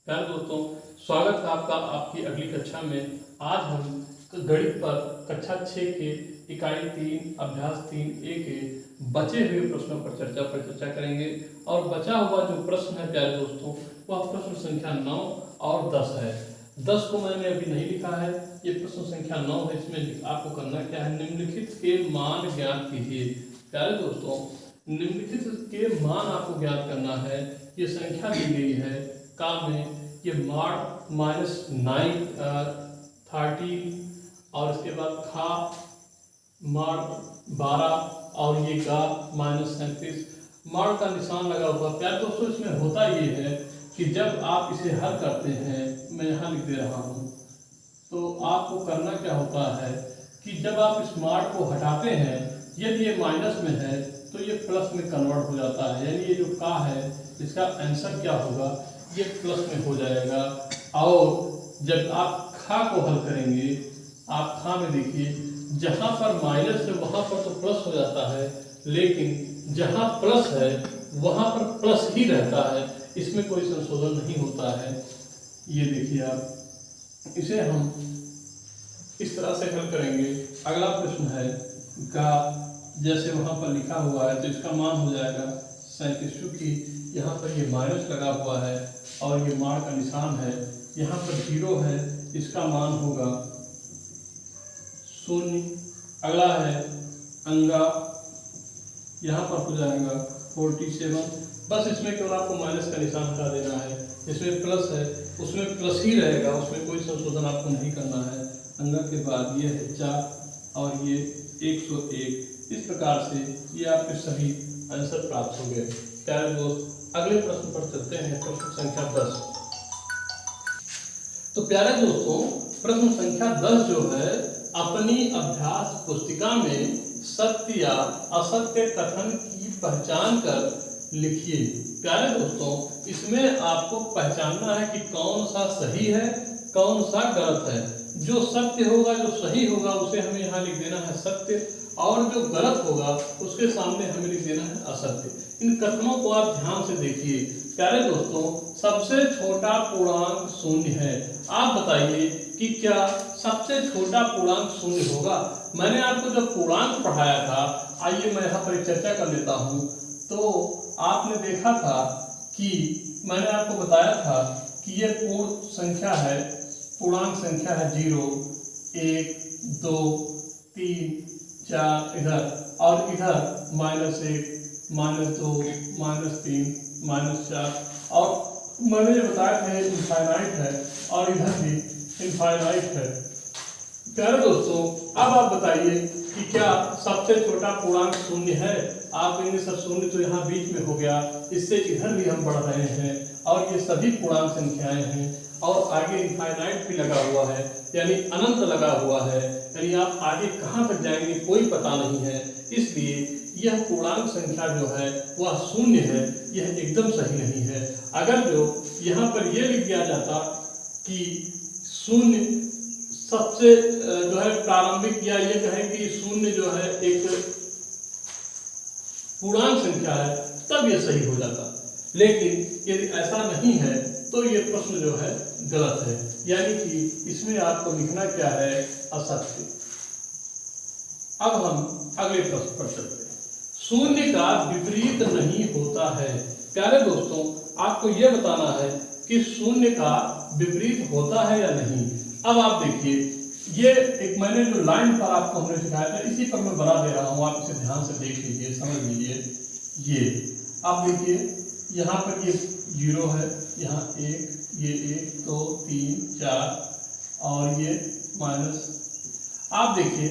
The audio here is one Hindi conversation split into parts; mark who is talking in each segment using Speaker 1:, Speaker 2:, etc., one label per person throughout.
Speaker 1: प्यारे दोस्तों, स्वागत है आपका आपकी अगली कक्षा में। आज हम गणित पर कक्षा 6 के इकाई 3 अभ्यास 3A के बचे हुए प्रश्नों पर चर्चा करेंगे। और बचा हुआ जो प्रश्न है प्यारे दोस्तों, वह प्रश्न संख्या 9 और 10 है। 10 को मैंने अभी नहीं लिखा है, ये प्रश्न संख्या 9 है। इसमें आपको करना क्या है, निम्नलिखित के मान ज्ञात कीजिए। प्यारे दोस्तों, निम्नलिखित के मान आपको ज्ञात करना है। ये संख्या दी गई है का में, ये -9 30 और इसके बाद खा -12 और ये गा -37 मार का निशान लगा हुआ। प्यारे दोस्तों, इसमें होता ये है कि जब आप इसे हल करते हैं, मैं यहाँ लिख दे रहा हूँ, तो आपको करना क्या होता है कि जब आप इस मार को हटाते हैं, यदि ये माइनस में है तो ये प्लस में कन्वर्ट हो जाता है। यानी ये जो का है, इसका आंसर क्या होगा, ये प्लस में हो जाएगा। और जब आप खा को हल करेंगे, आप खा में देखिए, जहाँ पर माइनस है वहाँ पर तो प्लस हो जाता है, लेकिन जहाँ प्लस है वहाँ पर प्लस ही रहता है, इसमें कोई संशोधन नहीं होता है। ये देखिए आप, इसे हम इस तरह से हल करेंगे। अगला प्रश्न है का, जैसे वहाँ पर लिखा हुआ है तो इसका मान हो जाएगा 37, क्योंकि यहाँ पर ये माइनस लगा हुआ है और ये मार का निशान है। यहाँ पर 0 है, इसका मान होगा 0। अगला है अंगा, यहाँ पर हो जाएगा 47। बस इसमें केवल आपको माइनस का निशान हटा देना है। इसमें प्लस है, उसमें प्लस ही रहेगा, उसमें कोई संशोधन आपको नहीं करना है। अंगा के बाद ये है 4 और ये 101। इस प्रकार से ये आपके सभी आंसर प्राप्त हो गए। प्यारे दोस्त, अगले प्रश्न पर चलते हैं, प्रश्न संख्या 10। तो प्यारे दोस्तों, प्रश्न संख्या 10 जो है, अपनी अभ्यास पुस्तिका में सत्य या असत्य कथन की पहचान कर लिखिए। प्यारे दोस्तों, इसमें आपको पहचानना है कि कौन सा सही है, कौन सा गलत है। जो सत्य होगा, जो सही होगा, उसे हमें यहाँ लिख देना है सत्य, और जो गलत होगा उसके सामने हमें लिख देना है असत्य। इन कथनों को आप ध्यान से देखिए। प्यारे दोस्तों, सबसे छोटा पूर्णांक 0 है। आप बताइए कि क्या सबसे छोटा पूर्णांक 0 होगा? मैंने आपको जब पूर्णांक पढ़ाया था, आइए मैं यहाँ पर चर्चा कर लेता हूँ। तो आपने देखा था कि मैंने आपको बताया था कि ये पूर्ण संख्या है, पूर्णांक संख्या है 0 1 2 3 4 इधर, और इधर -1 -2 -3 -4, और मैंने ये बताया था इनफाइनाइट है, और इधर भी इनफाइनाइट है। प्यारे दोस्तों, अब आप बताइए कि क्या सबसे छोटा पूर्णांक 0 है? आप कहेंगे सर 0 तो यहाँ बीच में हो गया, इससे इधर भी हम बढ़ रहे हैं, और ये सभी पूर्णांक संख्याएं हैं, और आगे इनफाइनाइट भी लगा हुआ है, यानी अनंत लगा हुआ है। यानी आप आगे कहाँ तक जाएंगे कोई पता नहीं है। इसलिए यह पूर्णांक संख्या जो है वह 0 है, यह एकदम सही नहीं है। अगर जो यहाँ पर यह लिख दिया जाता कि 0 सबसे जो है प्रारंभिक, या ये कहें कि 0 जो है एक पूर्णांक संख्या है, तब यह सही हो जाता। लेकिन यदि ऐसा नहीं है तो ये प्रश्न जो है गलत है, यानी कि इसमें आपको लिखना क्या है, असत्य। अब हम अगले प्रश्न पर चलते हैं। 0 का विपरीत नहीं होता है। प्यारे दोस्तों, आपको यह बताना है कि 0 का विपरीत होता है या नहीं। अब आप देखिए, ये एक मैंने जो लाइन पर आपको हमने सिखाया था, इसी पर मैं बना दे रहा हूँ, आप इसे ध्यान से देख लीजिए, समझ लीजिए। ये आप देखिए, यहाँ पर ये 0 है, यहाँ 1, ये 1 2 3 4, और ये माइनस। आप देखिए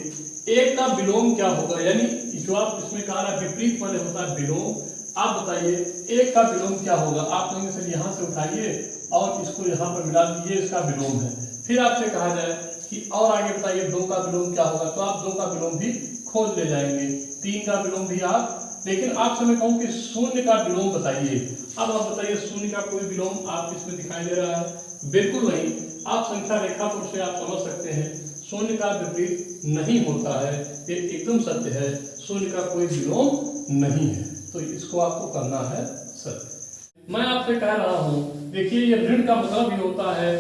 Speaker 1: 1 का विलोम क्या होगा, यानी जो आप इसमें कहा ना विपरीत माने होता है विलोम। आप बताइए 1 का विलोम क्या होगा? आप कहेंगे सर यहाँ से उठाइए और इसको यहाँ पर मिला दीजिए, इसका विलोम है। फिर आपसे कहा जाए कि और आगे बताइए 2 का विलोम क्या होगा, तो आप 2 का विलोम भी खोज ले जाएंगे, 3 का विलोम भी आप। लेकिन आपसे मैं कहूँ कि 0 का विलोम बताइए। अब आप बताइए 0 का कोई विलोम आप इसमें दिखाई दे रहा है? बिल्कुल नहीं। आप संख्या रेखापुर से आप समझ सकते हैं 0 का विपरीत नहीं होता है, ये एकदम सत्य है। 0 का कोई विलोम नहीं है, तो इसको आपको करना है सत्य। मैं आपसे कह रहा हूं, देखिए ये ऋण का मतलब ही होता है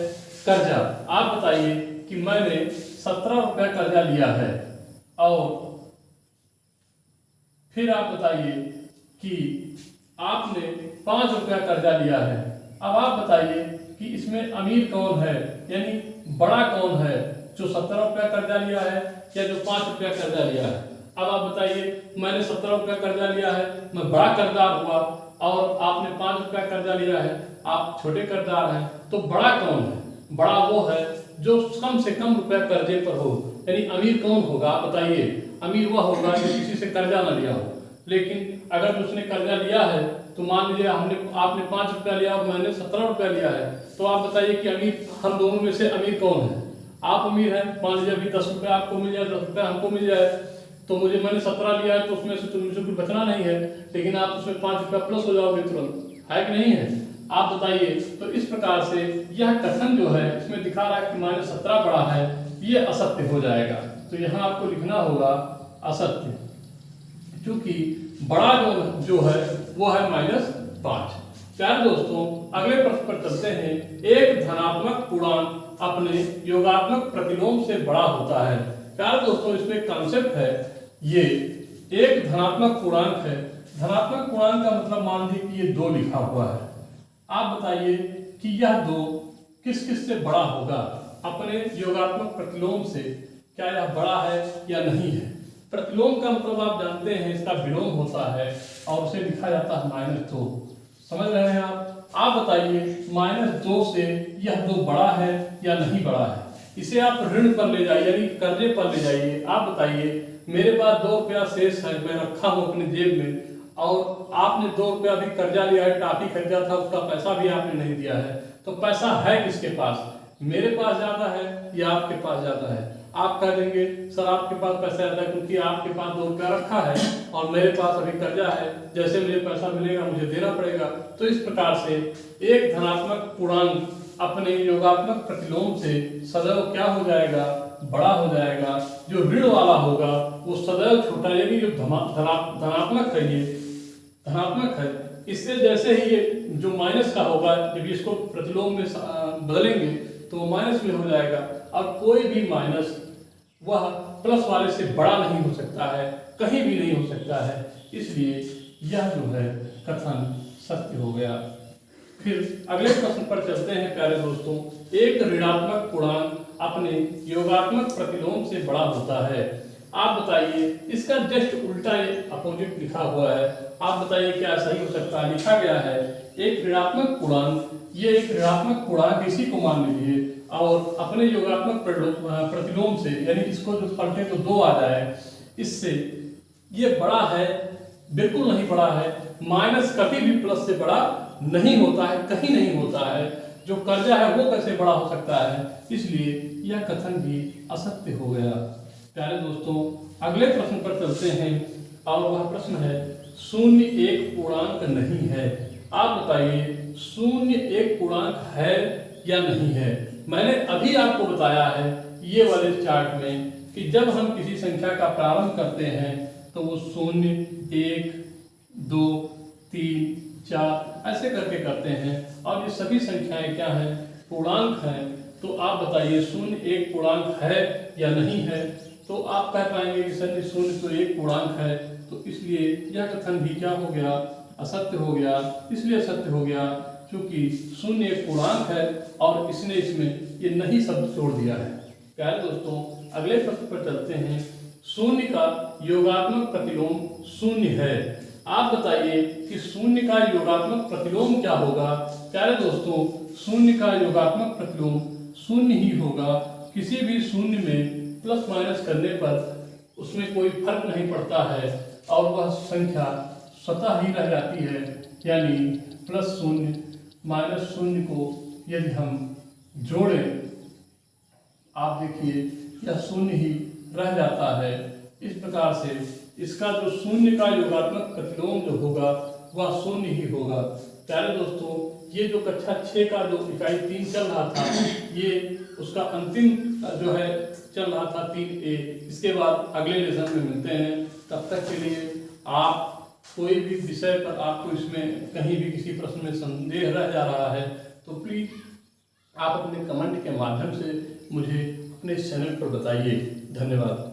Speaker 1: कर्जा। आप बताइए कि मैंने 17 रुपया कर्जा लिया है, और फिर आप बताइए कि आपने 5 रुपया कर्जा लिया है। अब आप बताइए कि इसमें अमीर कौन है, यानी बड़ा कौन है, जो 17 रुपया कर्जा लिया है या जो 5 रुपया कर्जा लिया है। अब आप बताइए, मैंने 17 रुपया कर्जा लिया है, मैं बड़ा कर्जदार हुआ, और आपने 5 रुपया कर्जा लिया है, आप छोटे कर्जदार हैं। तो बड़ा कौन है? बड़ा वो है जो कम से कम रुपया कर्जे पर हो, यानी अमीर कौन होगा? आप बताइए। अमीर वह होगा जो किसी से कर्जा ना लिया हो। लेकिन अगर उसने कर्जा लिया है, तो मान लीजिए आपने 5 रुपया लिया और मैंने 17 रुपया लिया है, तो आप बताइए कि अमीर हम दोनों में से अमीर कौन है? आप अमीर हैं। मान लीजिए अभी 10 रुपया आपको मिल जाए, 10 रुपया हमको मिल जाए, तो मैंने 17 लिया है, तो उसमें से तो मुझे कुछ बचना नहीं है, लेकिन आप उसमें 5 रुपया प्लस हो जाओगे तुरंत, है कि नहीं है? आप बताइए। तो इस प्रकार से यह कथन जो है इसमें दिखा रहा है कि -17 बड़ा है, ये असत्य हो जाएगा। तो यहाँ आपको लिखना होगा असत्य, क्योंकि बड़ा जो है वो है -5। प्यारे दोस्तों, अगले प्रश्न पर चलते हैं। एक धनात्मक पूर्णांक अपने योगात्मक प्रतिलोम से बड़ा होता है। प्यारे दोस्तों, इसमें कॉन्सेप्ट है, ये एक धनात्मक पूर्णांक है। धनात्मक पूर्णांक का मतलब मान लीजिए कि ये 2 लिखा हुआ है। आप बताइए कि यह 2 किस किस से बड़ा होगा अपने योगात्मक प्रतिलोम से? क्या यह बड़ा है या नहीं है? प्रतिलोम का मतलब आप जानते हैं, इसका विलोम होता है और उसे लिखा जाता है -2। समझ रहे हैं आप? आप बताइए -2 से यह 2 बड़ा है या नहीं बड़ा है? इसे आप ऋण पर ले जाइए, यानी कर्जे पर ले जाइए। आप बताइए, मेरे पास 2 रुपया शेष है, मैं रखा हूँ अपने जेब में, और आपने 2 रुपया भी कर्जा लिया है, टॉफी खरीदा था, उसका पैसा भी आपने नहीं दिया है। तो पैसा है किसके पास? मेरे पास ज्यादा है या आपके पास ज्यादा है? आप कह देंगे सर आपके पास पैसा ज्यादा है, क्योंकि आपके पास 2 रुपया रखा है और मेरे पास अभी कर्जा है, जैसे मुझे पैसा मिलेगा मुझे देना पड़ेगा। तो इस प्रकार से एक धनात्मक पूर्णांक अपने योगात्मक प्रतिलोम से सदैव क्या हो जाएगा? बड़ा हो जाएगा। जो ऋण वाला होगा वो सदैव छोटा, यानी जो धनात्मक है, ये धनात्मक है। इससे जैसे ही ये जो माइनस का होगा, जब इसको प्रतिलोम में बदलेंगे तो वो माइनस में हो जाएगा, और कोई भी माइनस वह प्लस वाले से बड़ा नहीं हो सकता है, कहीं भी नहीं हो सकता है। इसलिए यह जो है कथन सत्य हो गया। फिर अगले प्रश्न पर चलते हैं प्यारे दोस्तों। एक ऋणात्मक पूर्णांक अपने योगात्मक प्रतिलोम से बड़ा होता है। आप बताइए, इसका जस्ट उल्टा अपोजिट लिखा हुआ है। आप बताइए क्या सही हो सकता है? लिखा गया है एक ऋणात्मक पूर्णांक, ये एक ऋणात्मक पूर्णांक इसी को मान लीजिए, और अपने योगात्मक प्रतिलोम से, यानी इसको जो पलटे तो 2 आ जाए, इससे ये बड़ा है? बिल्कुल नहीं बड़ा है। माइनस कभी भी प्लस से बड़ा नहीं होता है, कहीं नहीं होता है। जो कर्जा है वो कैसे बड़ा हो सकता है? इसलिए यह कथन भी असत्य हो गया। प्यारे दोस्तों, अगले प्रश्न पर चलते हैं, और वह प्रश्न है 0 एक पूर्णांक नहीं है। आप बताइए 0 एक पूर्णांक है या नहीं है? मैंने अभी आपको बताया है ये वाले चार्ट में कि जब हम किसी संख्या का प्रारंभ करते हैं तो वो 0, 1, 2, 3, 4 ऐसे करके करते हैं, और ये सभी संख्याएं क्या हैं? पूर्णांक हैं। तो आप बताइए 0 एक पूर्णांक है या नहीं है? तो आप कह पाएंगे कि सर 0 तो एक पूर्णांक है, तो इसलिए यह कथन भी क्या हो गया? असत्य हो गया। इसलिए असत्य हो गया क्योंकि 0 एक पूर्णांक है और इसने इसमें ये नहीं शब्द जोड़ दिया है। प्यारे दोस्तों, अगले प्रश्न पर चलते हैं। 0 का योगात्मक प्रतिलोम 0 है। आप बताइए कि 0 का योगात्मक प्रतिलोम क्या होगा? प्यारे दोस्तों, 0 का योगात्मक प्रतिलोम 0 ही होगा। किसी भी 0 में प्लस माइनस करने पर उसमें कोई फर्क नहीं पड़ता है और वह संख्या स्वतः ही रह जाती है, यानी +0 -0 को यदि हम जोड़ें, आप देखिए यह 0 ही रह जाता है। इस प्रकार से इसका जो 0 का योगात्मक प्रतिलोम जो होगा वह 0 ही होगा। प्यारे दोस्तों, ये जो कक्षा 6 का जो इकाई 3 चल रहा था, ये उसका अंतिम जो है चल रहा था 3A। इसके बाद अगले लेसन में मिलते हैं। तब तक के लिए आप कोई भी विषय पर आपको इसमें कहीं भी किसी प्रश्न में संदेह रह जा रहा है तो प्लीज़ आप अपने कमेंट के माध्यम से मुझे अपने चैनल पर बताइए। धन्यवाद।